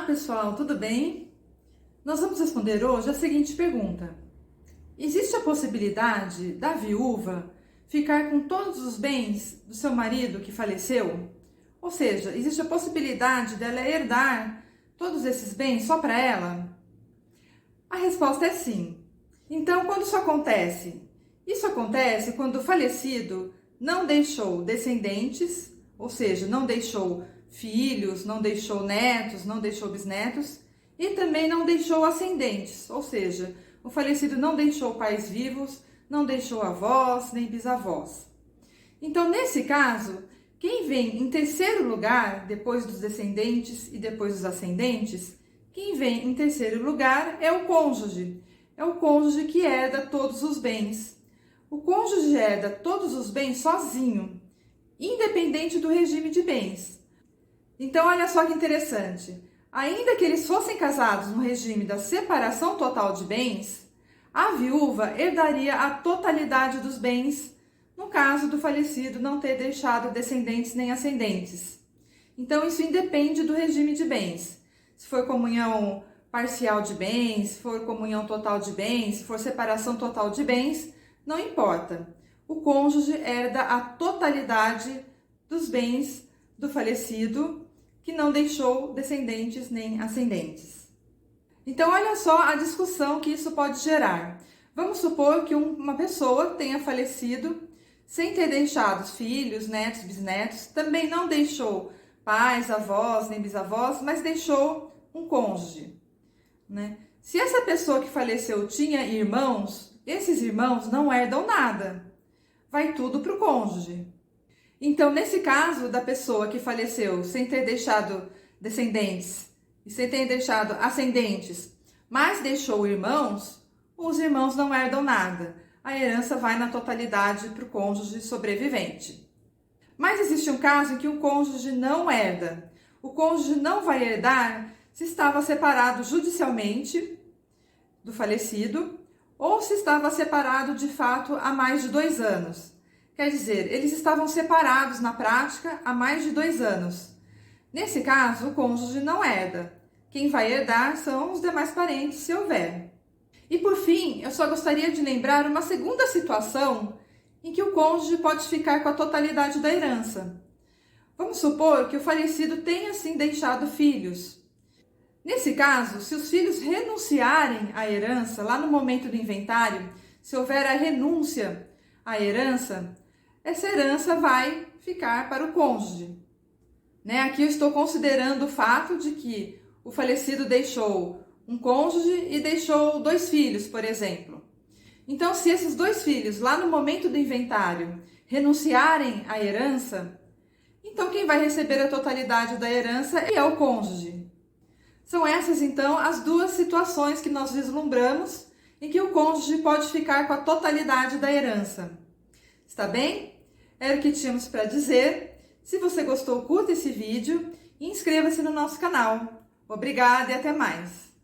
pessoal, tudo bem? Nós vamos responder hoje a seguinte pergunta: existe a possibilidade da viúva ficar com todos os bens do seu marido que faleceu? Ou seja, existe a possibilidade dela herdar todos esses bens só para ela? A resposta é sim. Então, quando isso acontece? Isso acontece quando o falecido não deixou descendentes, ou seja, não deixou filhos, não deixou netos, não deixou bisnetos e também não deixou ascendentes, ou seja, o falecido não deixou pais vivos, não deixou avós nem bisavós. Então, nesse caso, quem vem em terceiro lugar, depois dos descendentes e depois dos ascendentes, quem vem em terceiro lugar é o cônjuge. É o cônjuge que herda todos os bens. O cônjuge herda todos os bens sozinho, independente do regime de bens. Então, olha só que interessante. Ainda que eles fossem casados no regime da separação total de bens, a viúva herdaria a totalidade dos bens, no caso do falecido não ter deixado descendentes nem ascendentes. Então, isso independe do regime de bens. Se for comunhão parcial de bens, se for comunhão total de bens, se for separação total de bens, não importa. O cônjuge herda a totalidade dos bens do falecido que não deixou descendentes nem ascendentes. Então, olha só a discussão que isso pode gerar. Vamos supor que uma pessoa tenha falecido sem ter deixado filhos, netos, bisnetos, também não deixou pais, avós, nem bisavós, mas deixou um cônjuge, né? Se essa pessoa que faleceu tinha irmãos, esses irmãos não herdam nada, vai tudo para o cônjuge. Então, nesse caso da pessoa que faleceu sem ter deixado descendentes e sem ter deixado ascendentes, mas deixou irmãos, os irmãos não herdam nada. A herança vai na totalidade para o cônjuge sobrevivente. Mas existe um caso em que o cônjuge não herda. O cônjuge não vai herdar se estava separado judicialmente do falecido ou se estava separado de fato há mais de 2 anos. Quer dizer, eles estavam separados na prática há mais de 2 anos. Nesse caso, o cônjuge não herda. Quem vai herdar são os demais parentes, se houver. E por fim, eu só gostaria de lembrar uma segunda situação em que o cônjuge pode ficar com a totalidade da herança. Vamos supor que o falecido tenha sim deixado filhos. Nesse caso, se os filhos renunciarem à herança, lá no momento do inventário, se houver a renúncia à herança, essa herança vai ficar para o cônjuge. Aqui eu estou considerando o fato de que o falecido deixou um cônjuge e deixou 2 filhos, por exemplo. Então, se esses 2 filhos, lá no momento do inventário, renunciarem à herança, então quem vai receber a totalidade da herança é o cônjuge. São essas, então, as 2 situações que nós vislumbramos em que o cônjuge pode ficar com a totalidade da herança. Está bem? Era o que tínhamos para dizer. Se você gostou, curta esse vídeo e inscreva-se no nosso canal. Obrigada e até mais!